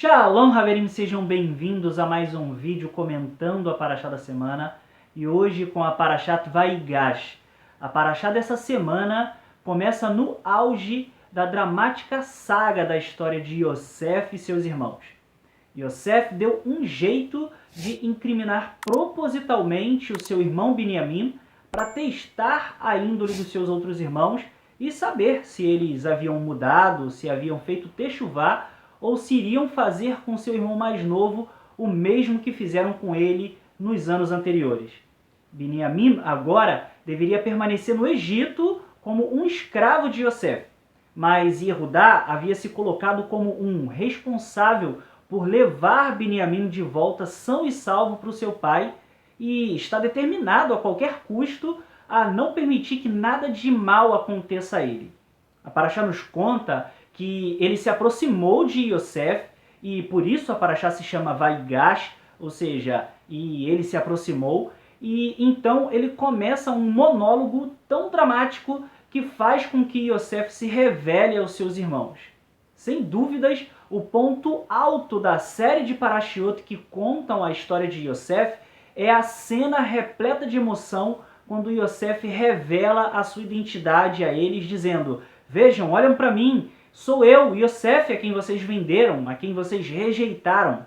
Shalom, Haverim, sejam bem-vindos a mais um vídeo comentando a Parashá da semana. E hoje com a Parashat Vaigash. A Parashá dessa semana começa no auge da dramática saga da história de Yosef e seus irmãos. Yosef deu um jeito de incriminar propositalmente o seu irmão Binyamin para testar a índole dos seus outros irmãos e saber se eles haviam mudado, se haviam feito techuvá, ou se iriam fazer com seu irmão mais novo o mesmo que fizeram com ele nos anos anteriores. Binyamin agora deveria permanecer no Egito como um escravo de Yosef, mas Yehudá havia se colocado como um responsável por levar Binyamin de volta são e salvo para o seu pai e está determinado a qualquer custo a não permitir que nada de mal aconteça a ele. A Parashá nos conta que ele se aproximou de Yosef e por isso a Parashá se chama Vaigash, ou seja, e ele se aproximou, e então ele começa um monólogo tão dramático que faz com que Yosef se revele aos seus irmãos. Sem dúvidas, o ponto alto da série de Parashiot que contam a história de Yosef é a cena repleta de emoção quando Yosef revela a sua identidade a eles, dizendo: "Vejam, olhem para mim, sou eu, Yosef, a quem vocês venderam, a quem vocês rejeitaram."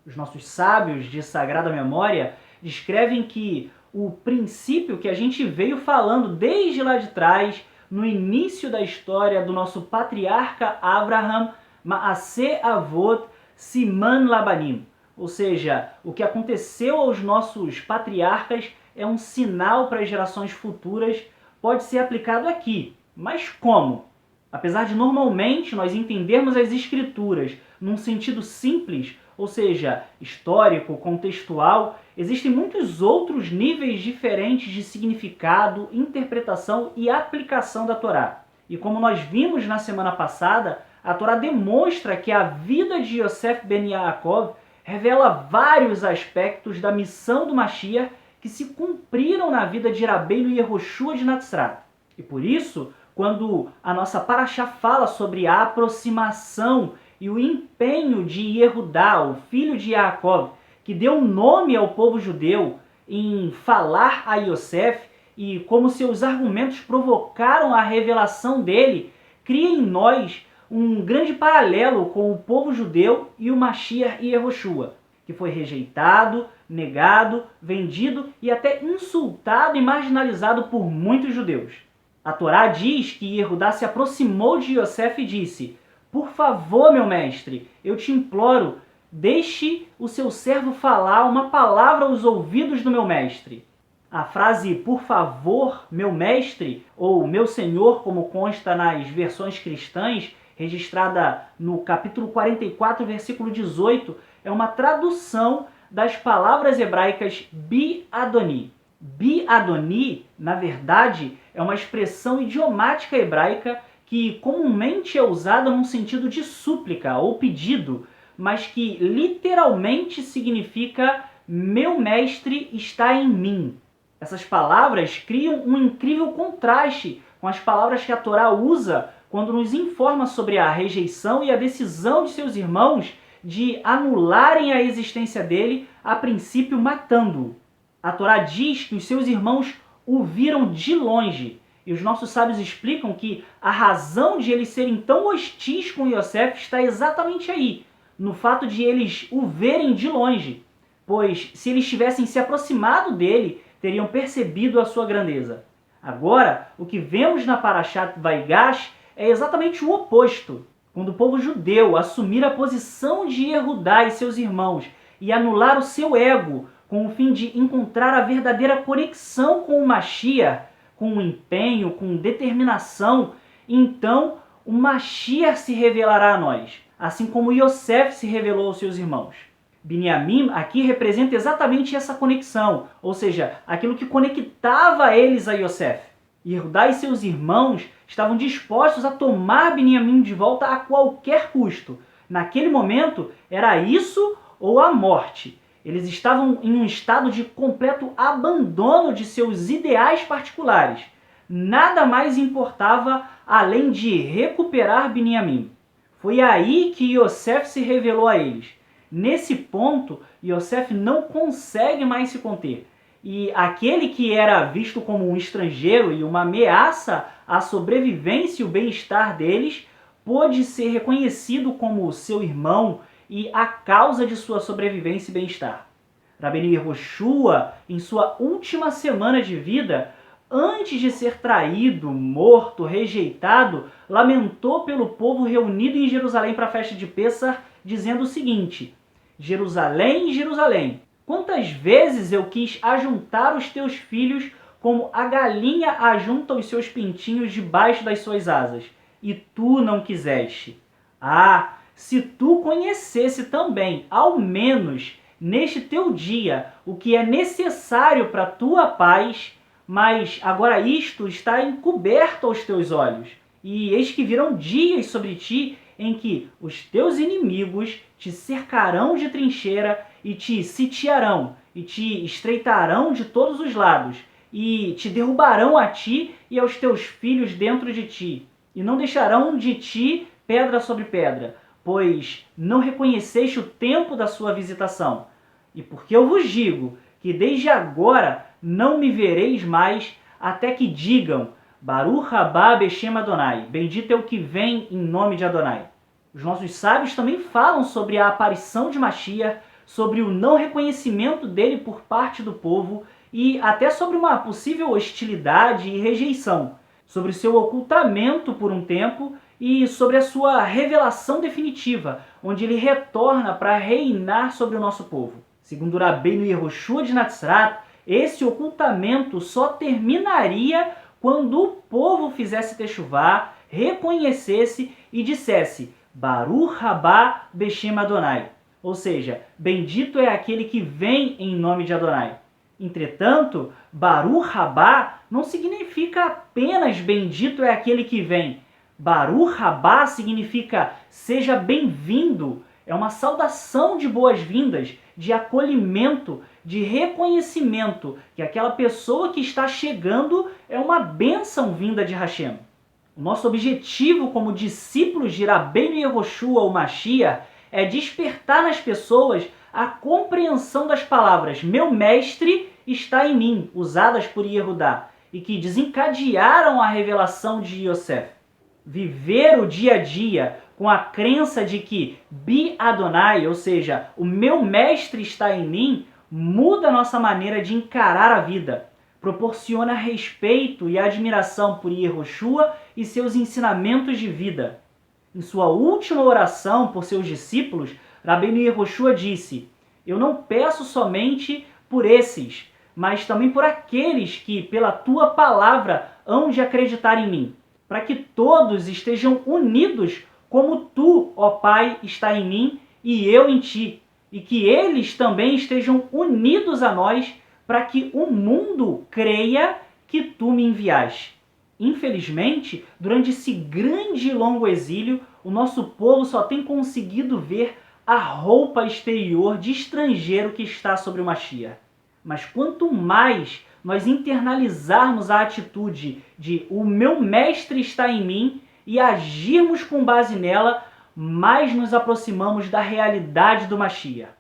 Os nossos sábios de sagrada memória descrevem que o princípio que a gente veio falando desde lá de trás, no início da história do nosso patriarca Abraham, Maaseh Avot Siman Labanim, ou seja, o que aconteceu aos nossos patriarcas é um sinal para as gerações futuras, pode ser aplicado aqui. Mas como? Apesar de normalmente nós entendermos as escrituras num sentido simples, ou seja, histórico, contextual, existem muitos outros níveis diferentes de significado, interpretação e aplicação da Torá. E como nós vimos na semana passada, a Torá demonstra que a vida de Yosef ben Yaakov revela vários aspectos da missão do Mashiach que se cumpriram na vida de Rabbeinu Yehoshua de Natzrat. E por isso, quando a nossa Parashá fala sobre a aproximação e o empenho de Yehudá, o filho de Yaakov, que deu nome ao povo judeu, em falar a Yosef e como seus argumentos provocaram a revelação dele, cria em nós um grande paralelo com o povo judeu e o Mashiach Yehoshua, que foi rejeitado, negado, vendido e até insultado e marginalizado por muitos judeus. A Torá diz que Yehudá se aproximou de Yosef e disse: "Por favor, meu mestre, eu te imploro, deixe o seu servo falar uma palavra aos ouvidos do meu mestre." A frase "por favor, meu mestre" ou "meu senhor", como consta nas versões cristãs, registrada no capítulo 44, versículo 18, é uma tradução das palavras hebraicas Bi Adoni. Bi Adoni, na verdade, é uma expressão idiomática hebraica que comumente é usada num sentido de súplica ou pedido, mas que literalmente significa "meu mestre está em mim." Essas palavras criam um incrível contraste com as palavras que a Torá usa quando nos informa sobre a rejeição e a decisão de seus irmãos de anularem a existência dele, a princípio matando-o. A Torá diz que os seus irmãos o viram de longe, e os nossos sábios explicam que a razão de eles serem tão hostis com Yosef está exatamente aí, no fato de eles o verem de longe, pois se eles tivessem se aproximado dele, teriam percebido a sua grandeza. Agora, o que vemos na Parashat Vaigash é exatamente o oposto. Quando o povo judeu assumir a posição de Yehudá e seus irmãos e anular o seu ego com o fim de encontrar a verdadeira conexão com o Mashiach, com empenho, com determinação, então o Mashiach se revelará a nós, assim como Yosef se revelou aos seus irmãos. Binyamin aqui representa exatamente essa conexão, ou seja, aquilo que conectava eles a Yosef. Yehudá e seus irmãos estavam dispostos a tomar Binyamin de volta a qualquer custo. Naquele momento, era isso ou a morte. Eles estavam em um estado de completo abandono de seus ideais particulares. Nada mais importava além de recuperar Binyamin. Foi aí que Yosef se revelou a eles. Nesse ponto, Yosef não consegue mais se conter. E aquele que era visto como um estrangeiro e uma ameaça à sobrevivência e o bem-estar deles, pôde ser reconhecido como seu irmão e a causa de sua sobrevivência e bem-estar. Rabbeinu Yehoshua, em sua última semana de vida, antes de ser traído, morto, rejeitado, lamentou pelo povo reunido em Jerusalém para a festa de Pêssar, dizendo o seguinte: Jerusalém, Jerusalém, quantas vezes eu quis ajuntar os teus filhos como a galinha ajunta os seus pintinhos debaixo das suas asas, e tu não quiseste. Ah, se tu conhecesse também, ao menos neste teu dia, o que é necessário para a tua paz, mas agora isto está encoberto aos teus olhos. E eis que virão dias sobre ti em que os teus inimigos te cercarão de trincheira e te sitiarão, e te estreitarão de todos os lados, e te derrubarão a ti e aos teus filhos dentro de ti, e não deixarão de ti pedra sobre pedra, pois não reconheceste o tempo da sua visitação. E porque eu vos digo que desde agora não me vereis mais, até que digam: Baruch Haba Beshem Adonai, bendito é o que vem em nome de Adonai. Os nossos sábios também falam sobre a aparição de Mashiach, sobre o não reconhecimento dele por parte do povo e até sobre uma possível hostilidade e rejeição, sobre seu ocultamento por um tempo e sobre a sua revelação definitiva, onde ele retorna para reinar sobre o nosso povo. Segundo Rabbeinu Yehoshua de Natzrat, esse ocultamento só terminaria quando o povo fizesse techuvá, reconhecesse e dissesse Baruch Haba Beshem Adonai, ou seja, bendito é aquele que vem em nome de Adonai. Entretanto, Baruch Haba não significa apenas bendito é aquele que vem. Baruch Haba significa seja bem-vindo, é uma saudação de boas-vindas, de acolhimento, de reconhecimento que aquela pessoa que está chegando é uma bênção vinda de Hashem. O nosso objetivo como discípulos de Rabbeinu Yehoshua, o Mashiach, é despertar nas pessoas a compreensão das palavras meu mestre está em mim, usadas por Yehudá, e que desencadearam a revelação de Yosef. Viver o dia a dia com a crença de que Bi Adonai, ou seja, o meu mestre está em mim, muda a nossa maneira de encarar a vida, proporciona respeito e admiração por Yehoshua e seus ensinamentos de vida. Em sua última oração por seus discípulos, Rabbeinu Yehoshua disse: eu não peço somente por esses, mas também por aqueles que, pela tua palavra, hão de acreditar em mim, para que todos estejam unidos como tu, ó Pai, está em mim e eu em ti, e que eles também estejam unidos a nós, para que o mundo creia que tu me enviaste. Infelizmente, durante esse grande e longo exílio, o nosso povo só tem conseguido ver a roupa exterior de estrangeiro que está sobre o Mashiach. Mas quanto mais nós internalizarmos a atitude de o meu mestre está em mim e agirmos com base nela, mais nos aproximamos da realidade do Mashiach.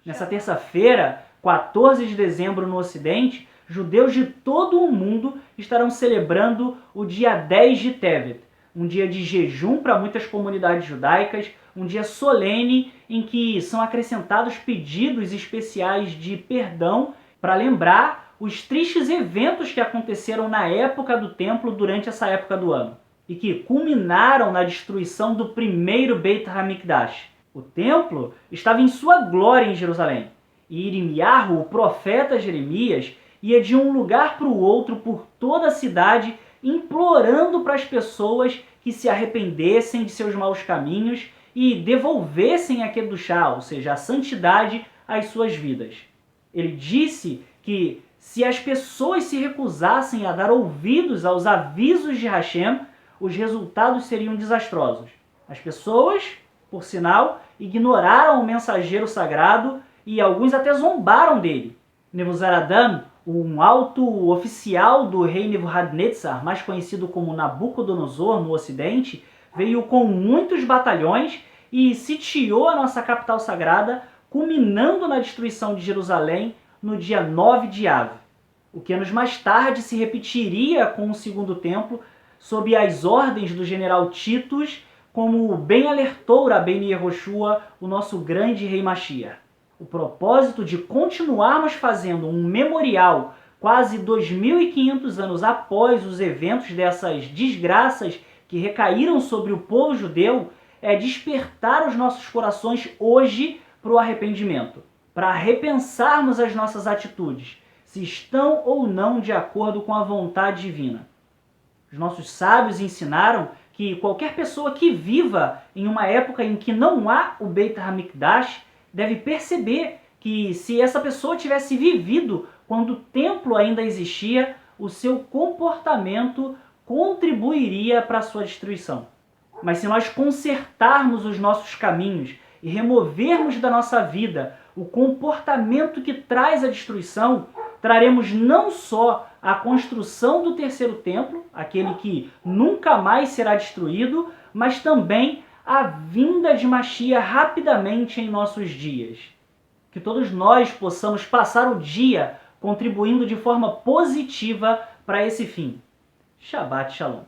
Nessa terça-feira, 14 de dezembro no Ocidente, judeus de todo o mundo estarão celebrando o dia 10 de Tevet, um dia de jejum para muitas comunidades judaicas, um dia solene em que são acrescentados pedidos especiais de perdão para lembrar os tristes eventos que aconteceram na época do templo durante essa época do ano e que culminaram na destruição do primeiro Beit HaMikdash. O templo estava em sua glória em Jerusalém e Irmiyahu, o profeta Jeremias, ia de um lugar para o outro por toda a cidade implorando para as pessoas que se arrependessem de seus maus caminhos e devolvessem a Kedushá, ou seja, a santidade, às suas vidas. Ele disse que se as pessoas se recusassem a dar ouvidos aos avisos de Hashem, os resultados seriam desastrosos. As pessoas, por sinal, ignoraram o mensageiro sagrado e alguns até zombaram dele. Nebuzaradan, um alto oficial do rei Nebuchadnezzar, mais conhecido como Nabucodonosor no Ocidente, veio com muitos batalhões e sitiou a nossa capital sagrada, culminando na destruição de Jerusalém no dia 9 de Av, o que anos mais tarde se repetiria com o Segundo Templo, sob as ordens do general Titus, como bem alertou Rabbeinu Yehoshua, o nosso grande rei Mashiach. O propósito de continuarmos fazendo um memorial quase 2.500 anos após os eventos dessas desgraças que recaíram sobre o povo judeu é despertar os nossos corações hoje para o arrependimento, para repensarmos as nossas atitudes, se estão ou não de acordo com a vontade divina. Os nossos sábios ensinaram que qualquer pessoa que viva em uma época em que não há o Beit HaMikdash deve perceber que se essa pessoa tivesse vivido quando o templo ainda existia, o seu comportamento contribuiria para a sua destruição. Mas se nós consertarmos os nossos caminhos e removermos da nossa vida o comportamento que traz a destruição, traremos não só a construção do terceiro templo, aquele que nunca mais será destruído, mas também a vinda de Mashiach rapidamente em nossos dias. Que todos nós possamos passar o dia contribuindo de forma positiva para esse fim. Shabbat Shalom.